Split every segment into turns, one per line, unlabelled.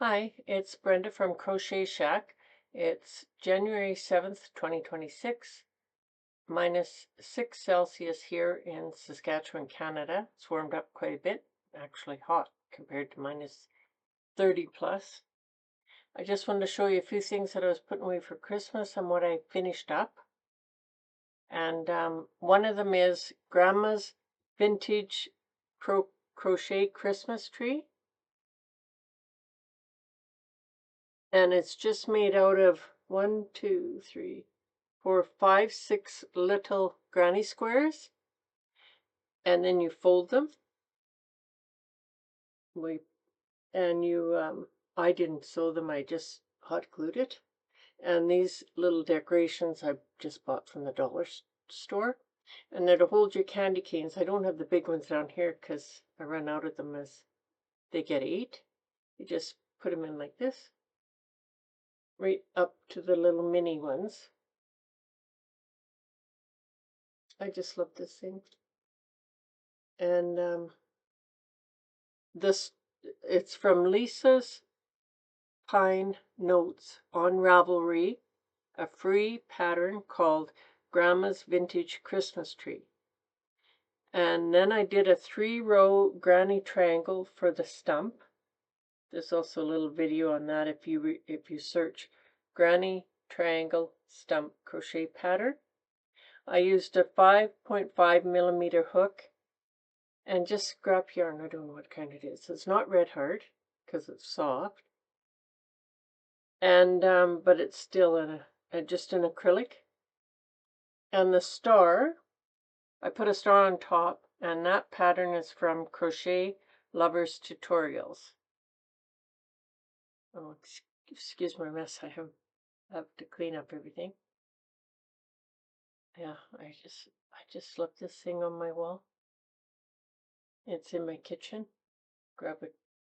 Hi, it's Brenda from Crochet Shack. It's January 7th, 2026, minus 6 Celsius here in Saskatchewan, Canada. It's warmed up quite a bit, actually hot compared to minus 30 plus. I just wanted to show you a few things that I was putting away for Christmas and what I finished up. And one of them is Grandma's Vintage Crochet Christmas Tree. And it's just made out of 1, 2, 3, 4, 5, 6 little granny squares, and then you fold them. I didn't sew them, I just hot glued it. And these little decorations I just bought from the dollar store. And they're to hold your candy canes. I don't have the big ones down here because I run out of them as they get 8. You just put them in like this, right up to the little mini ones. I just love this thing. And it's from Lisa's Pine Notes on Ravelry, a free pattern called Grandma's Vintage Christmas Tree. And then I did a 3-row granny triangle for the stump. There's also a little video on that if you search Granny Triangle Stump Crochet Pattern. I used a 5.5 millimeter hook and just scrap yarn. I don't know what kind it is. It's not red heart because it's soft. And but it's still just an acrylic. And the star, I put a star on top, and that pattern is from Crochet Lovers Tutorials. Oh, excuse my mess. I have to clean up everything. Yeah, I just left this thing on my wall. It's in my kitchen. Grab a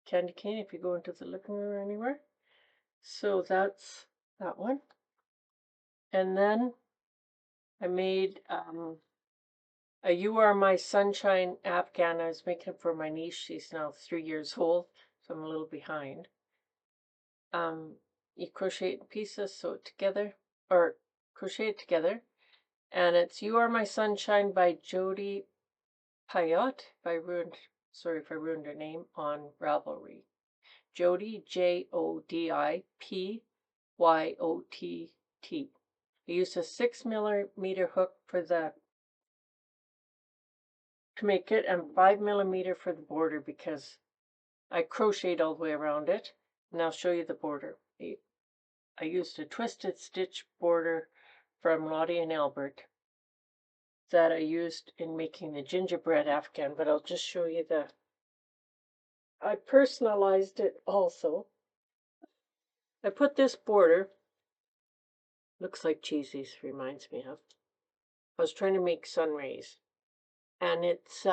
candy cane if you go into the living room or anywhere. So that's that one. And then I made a You Are My Sunshine afghan. I was making it for my niece. She's now 3 years old, so I'm a little behind. You crochet it in pieces, sew it together, or crochet it together. And it's You Are My Sunshine by Jody Payot. Sorry if I ruined her name, on Ravelry. Jody, Jodipyott. I used a 6 millimeter hook to make it, and 5 millimeter for the border because I crocheted all the way around it. And I'll show you the border. I used a twisted stitch border from Lottie and Albert that I used in making the gingerbread afghan, but I'll just show you I personalized it also. I put this border, looks like cheesies, reminds me of. I was trying to make sun rays, and it's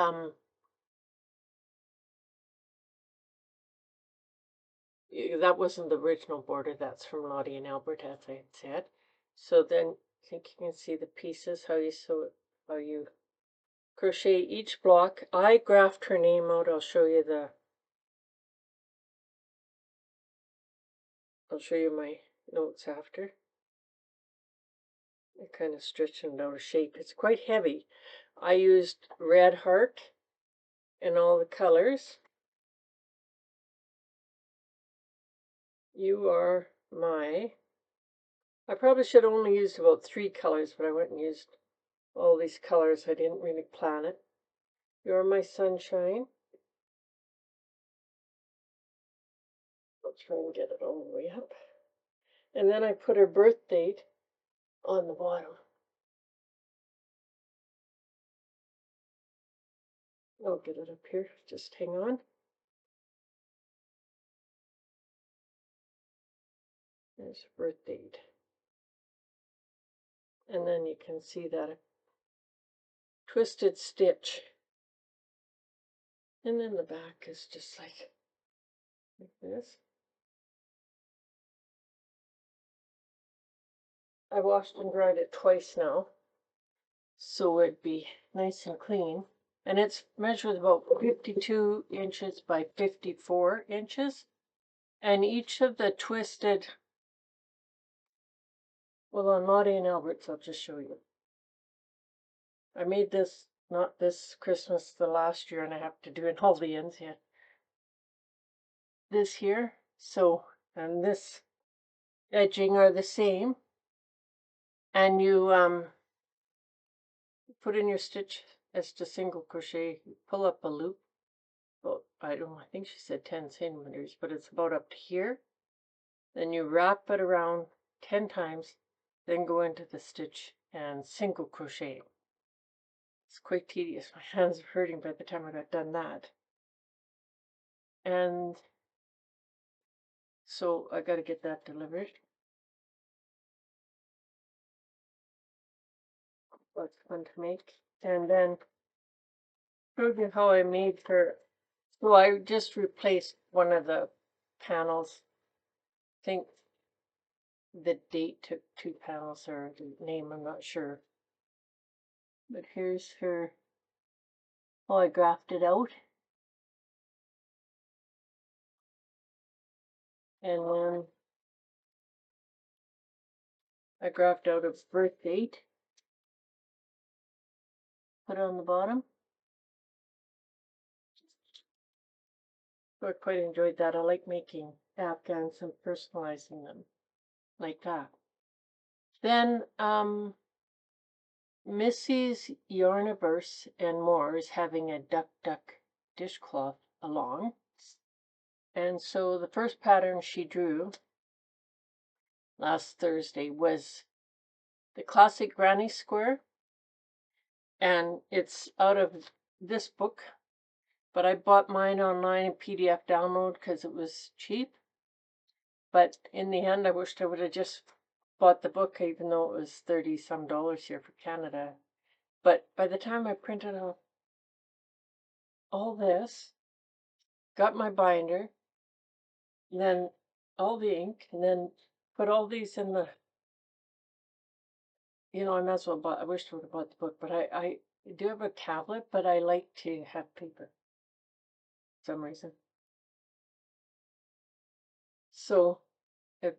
that wasn't the original border, that's from Lottie and Albert, as I had said. So then I think you can see the pieces, how you sew it, how you crochet each block. I graphed her name out. I'll show you my notes after. I kind of stretched it out of shape. It's quite heavy. I used red heart in all the colors. You Are My. I probably should have only used about 3 colors, but I went and used all these colors. I didn't really plan it. You're My Sunshine. I'll try and get it all the way up. And then I put her birth date on the bottom. I'll get it up here. Just hang on. There's her birth date. And then you can see that twisted stitch. And then the back is just like this. I washed and dried it twice now, so it'd be nice and clean. And it's measured about 52 inches by 54 inches. And each of the twisted, well, on Lottie and Albert's, I'll just show you. I made this, not this Christmas, the last year, and I have to do it all the ends yet. This here, so, and this edging are the same. And you put in your stitch as to single crochet, pull up a loop. Well, I think she said 10 centimeters, but it's about up to here. Then you wrap it around 10 times, then go into the stitch and single crochet. It's quite tedious. My hands are hurting by the time I got done that. And so I got to get that delivered. That's fun to make. And then showed you how I made her. So I just replaced one of the panels. I think the date took 2 panels, or the name, I'm not sure. But here's her, how I grafted out. And then I graphed out a birth date, put it on the bottom. So I quite enjoyed that. I like making afghans and personalizing them like that. Then Missy's Yarniverse and More is having a duck dishcloth along. And so the first pattern she drew last Thursday was the classic granny square. And it's out of this book, but I bought mine online in PDF download because it was cheap. But in the end, I wished I would have just bought the book, even though it was $30 some here for Canada. But by the time I printed out all this, got my binder, and then all the ink, and then put all these in the, I might as well bought, I wish I would have bought the book, but I do have a tablet, but I like to have paper for some reason. So if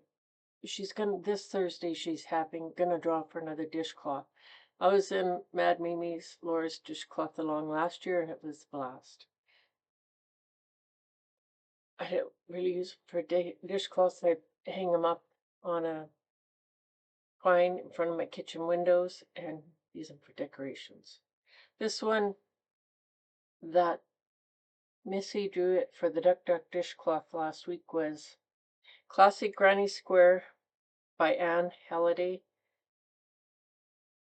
she's this Thursday she's gonna draw for another dishcloth. I was in Mad Mimi's Laura's dishcloth along last year, and it was a blast. I don't really use it for dishcloths. I hang them up on a pine in front of my kitchen windows and use them for decorations. This one that Missy drew it for the Duck dishcloth last week was Classic Granny Square by Anne Halliday.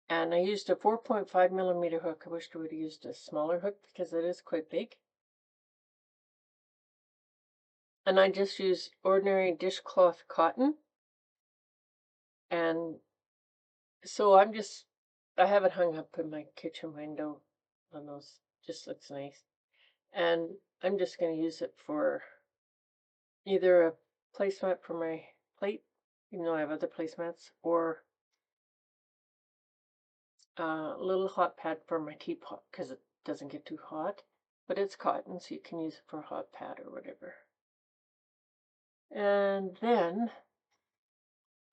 And I used a 4.5 millimeter hook. I wish I would have used a smaller hook because it is quite big. And I just used ordinary dishcloth cotton. And so I have it hung up in my kitchen window on those, just looks nice. And I'm just going to use it for either a placemat for my plate, even though I have other placemats, or a little hot pad for my teapot because it doesn't get too hot. But it's cotton, so you can use it for a hot pad or whatever. And then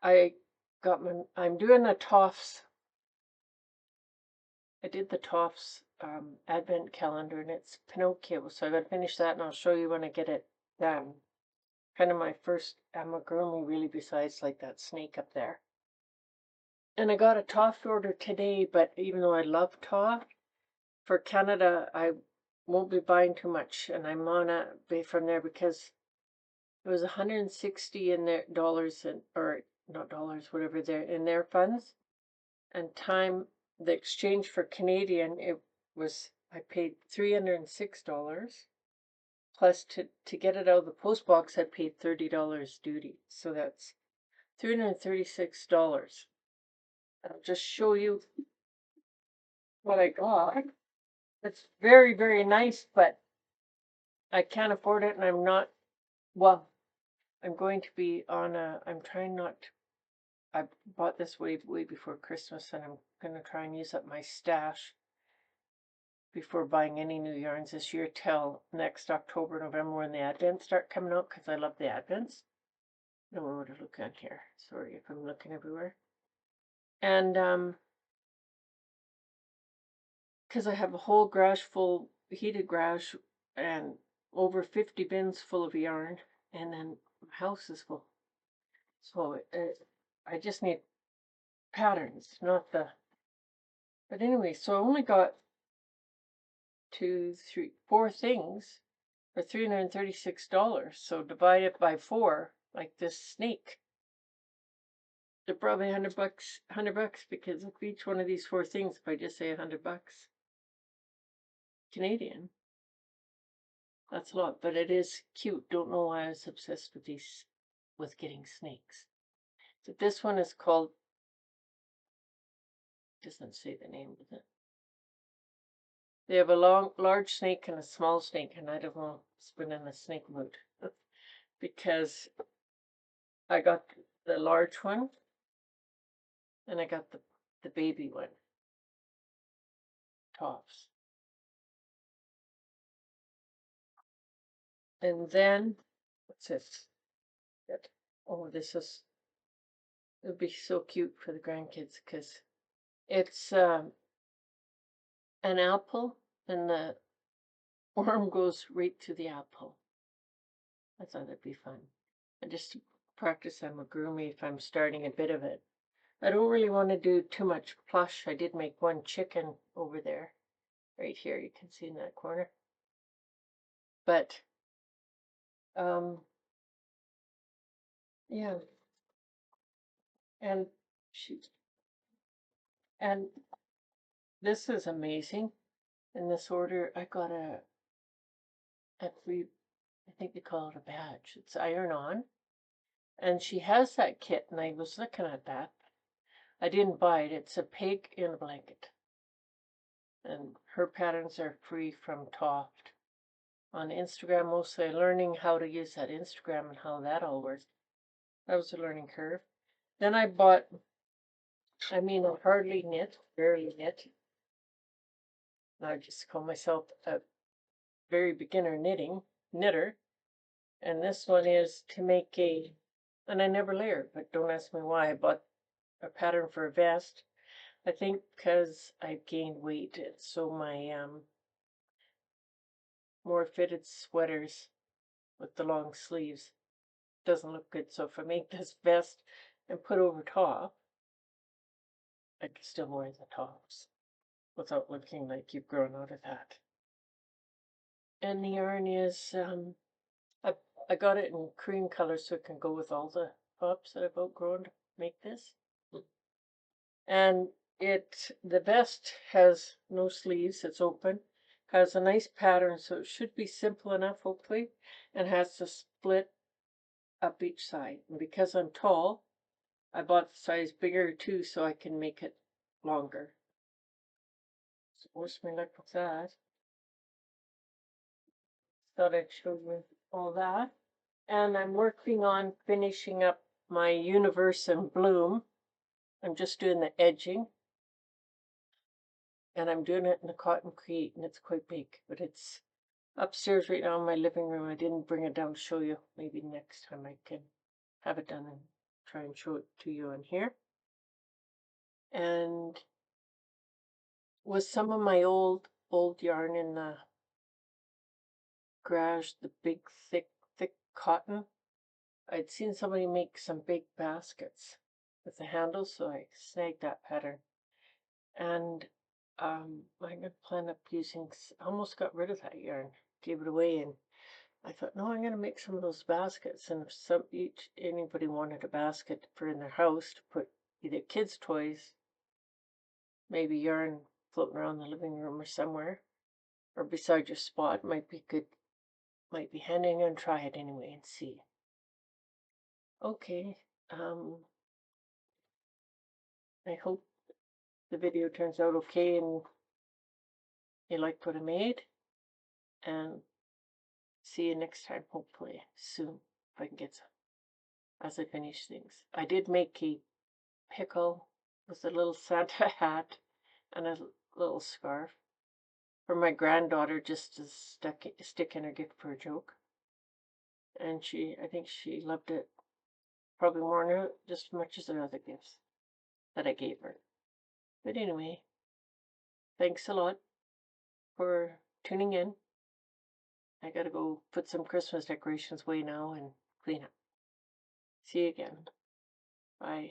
I'm doing the Toffs. I did the Toffs advent calendar, and it's Pinocchio, so I gotta finish that, and I'll show you when I get it done. Kind of my first amigurumi, really, besides like that snake up there. And I got a Toff order today, but even though I love Toff, for Canada I won't be buying too much, and I'm on a from there because it was 160 in their dollars, or not dollars, whatever they're in their funds, and the exchange for Canadian, I paid $306, plus to get it out of the post box I paid $30 duty, so that's $336. I'll just show you what I got. It's very, very nice, but I can't afford it, and I'm not, well, I'm going to be on I'm trying not to, I bought this way before Christmas, and I'm going to try and use up my stash. before buying any new yarns this year till next October, November when the Advents start coming out, because I love the Advents. I don't know what to look at here. Sorry if I'm looking everywhere. And because I have a whole garage full, heated garage, and over 50 bins full of yarn, and then my house is full. So I just need patterns, not the. But anyway, so I only got 2, 3, 4 things for $336. So divide it by 4, like this snake. They're probably $100 because of each one of these 4 things. If I just say $100 Canadian, that's a lot, but it is cute. Don't know why I was obsessed with these, with getting snakes. So this one is called, doesn't say the name of it. They have a large snake and a small snake, and I don't know, it's been in a snake mood because I got the large one and I got the baby one, tops. And then, what's this? Oh, this is, it would be so cute for the grandkids because it's an apple and the worm goes right to the apple. I thought that'd be fun. And just to practice amigurumi if I'm starting a bit of it. I don't really want to do too much plush. I did make one chicken over there. Right here, you can see in that corner. But, yeah. And shoot. And this is amazing. In this order, I got a free, I think they call it a badge. It's iron on. And she has that kit, and I was looking at that. I didn't buy it. It's a pig in a blanket. And her patterns are free from Toft. On Instagram, mostly learning how to use that Instagram and how that all works. That was a learning curve. Then I bought, I hardly knit, barely knit. I just call myself a very beginner knitter. And this one is to make and I never layer, but don't ask me why. I bought a pattern for a vest. I think because I've gained weight, so my more fitted sweaters with the long sleeves doesn't look good. So if I make this vest and put over top, I can still wear the tops without looking like you've grown out of that. And the yarn is, I got it in cream color so it can go with all the tops that I've outgrown to make this. And the vest has no sleeves, it's open, has a nice pattern, so it should be simple enough, hopefully, and has to split up each side. And because I'm tall, I bought the size bigger too so I can make it longer. So wish me luck with that. Thought I'd show you all that. And I'm working on finishing up my Universe in Bloom. I'm just doing the edging. And I'm doing it in the Cotton Create, and it's quite big, but it's upstairs right now in my living room. I didn't bring it down to show you. Maybe next time I can have it done and try and show it to you in here. And with some of my old yarn in the garage, the big thick cotton, I'd seen somebody make some big baskets with the handles, so I snagged that pattern. And I'm gonna plan up using, almost got rid of that yarn, gave it away, and I thought, no, I'm gonna make some of those baskets. And if anybody wanted a basket for in their house to put either kids' toys, maybe yarn floating around the living room or somewhere, or beside your spot, might be good, might be handy. I'm gonna try it anyway and see. Okay, I hope the video turns out okay and you liked what I made, and see you next time, hopefully soon, if I can get some, as I finish things. I did make a pickle with a little Santa hat and a little scarf. for my granddaughter just to stick in her gift for a joke. And I think she loved it probably more than just as much as the other gifts that I gave her. But anyway, thanks a lot for tuning in. I gotta go put some Christmas decorations away now and clean up. See you again. Bye.